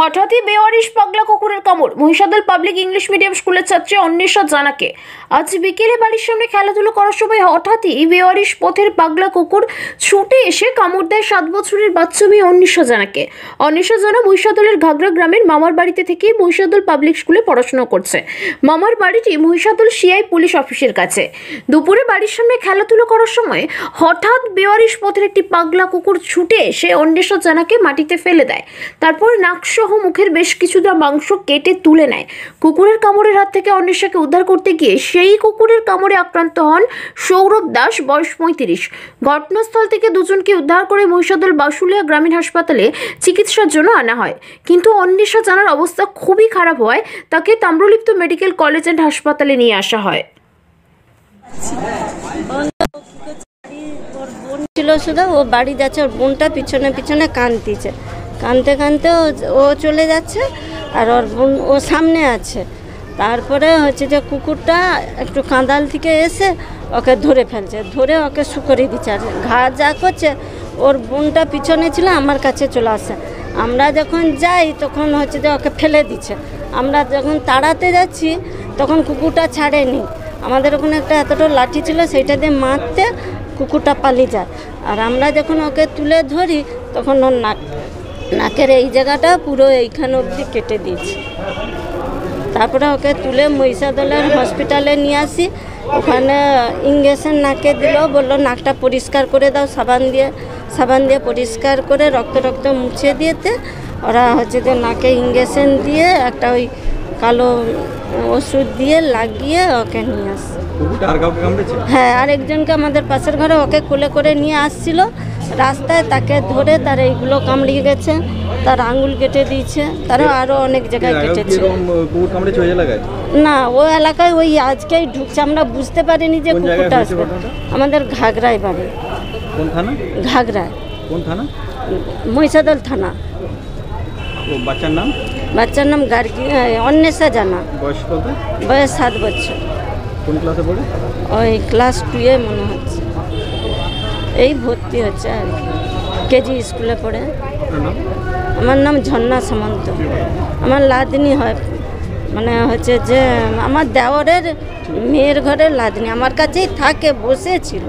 হঠাৎই বেওয়ারিশ পাগলা কুকুরের কামড়। মহিষাদল পাবলিক ইংলিশ মিডিয়াম স্কুলের ছাত্রী অন্বেষা জানাকে আজ বিকেলে বাড়ির সামনে খেলাধুলো করার সময় হঠাৎই বেওয়ারিশ পথের পাগলা কুকুর ছুটে এসে কামড় দেয় 7 বছরের বাচ্চা মেয়ে অন্বেষা জানাকে। অন্বেষা জানা মহিষাদলের ঘাগড়া গ্রামের মামার বাড়িতে থেকে মহিষাদল পাবলিক স্কুলে পড়াশোনা করছে। মামার বাড়িটি মহিষাদল সিআই পুলিশ অফিসের কাছে। দুপুরে বাড়ির সামনে খেলাধুলো করার সময় হঠাৎ বেওয়ারিশ পথের একটি পাগলা কুকুর ছুটে এসে অন্বেষা জানাকে মাটিতে ফেলে দেয়। তারপর নাকসহ মুখের বেশ কিছুটা মাংস কেটে তুলে নেয়। কুকুরের কামড়ের হাত থেকে অন্বেষাকে উদ্ধার করতে গিয়ে সেই কুকুরের কামড়ে আক্রান্ত হন সৌরভ দাস, বয়স 35। ঘটনাস্থল থেকে দুজনকে উদ্ধার করে মহিষাদল বাসুলিয়া গ্রামীণ হাসপাতালে চিকিৎসার জন্য আনা হয়, কিন্তু অন্বেষা জানার অবস্থা খুবই খারাপ হওয়ায় তাকে তাম্রলিপ্ত মেডিকেল কলেজ অ্যান্ড হাসপাতালে নিয়ে আসা হয়। ছিল শুধু ও বাড়ি যাচ্ছে, ওর বোনটা পিছনে পিছনে কাঁদতেছে, কাঁদতে কাঁদতে ও চলে যাচ্ছে আর ওর বোন ও সামনে আছে। তারপরে হচ্ছে যে কুকুরটা একটু কাঁদাল থেকে এসে ওকে ধরে ফেলছে, ধরে ওকে শুকরিয়ে দিচ্ছে। আর ঘা যা করছে, ওর বোনটা পিছনে ছিল, আমার কাছে চলে আসে। আমরা যখন যাই তখন হচ্ছে যে ওকে ফেলে দিচ্ছে। আমরা যখন তাড়াতে যাচ্ছি তখন কুকুরটা ছাড়েনি। আমাদের ওখানে একটা এতটা লাঠি ছিল, সেইটা দিয়ে মারতে কুকুরটা পালিয়ে যায়। আর আমরা যখন ওকে তুলে ধরি তখন ওর নাকের এই জায়গাটা পুরো এইখানে অবধি কেটে দিয়েছি। তারপরে ওকে তুলে মহিষাদলের হসপিটালে নিয়ে আসি। ওখানে ইঞ্জেকশন নাকে দিল, বললো নাকটা পরিষ্কার করে দাও সাবান দিয়ে পরিষ্কার করে রক্ত মুছে দিয়েতে ওরা হচ্ছে যে নাকে ইঞ্জেকশন দিয়ে একটা ওই কালো ওষুধ দিয়ে লাগিয়ে ওকে নিয়ে আসছে। হ্যাঁ, আরেকজনকে আমাদের পাশের ঘরে ওকে কোলে করে নিয়ে আসছিল রাস্তায়, তাকে ধরে তার এইগুলো কামড়িয়ে গেছে, তার আঙুল কেটে দিয়েছে, তারও আরও অনেক জায়গায় কেটেছে। না, ও এলাকায় ওই আজকেই ঢুকছে, আমরা বুঝতে পারিনি যে কুকুরটা আসবে। আমাদের ঘাগড়ায় বাড়ি। কোন থানা? ঘাগড়ায়। কোন থানা? মহিষাদল থানা। বাচ্চার নাম? বাচ্চার নাম গার্গী অন্বেষা জানা। বয়স কত? বয়স 7 বছর। কোন ক্লাসে পড়ে? ওই ক্লাস 2 মনে হচ্ছে। এই ভর্তি হচ্ছে আর কি, কেজি স্কুলে পড়ে। আমার নাম ঝর্ণা সামন্ত। আমার লাদনি হয়, মানে হচ্ছে যে আমার দেওরের মেয়ের ঘরের লাদনি, আমার কাছেই থাকে, বসেছিল।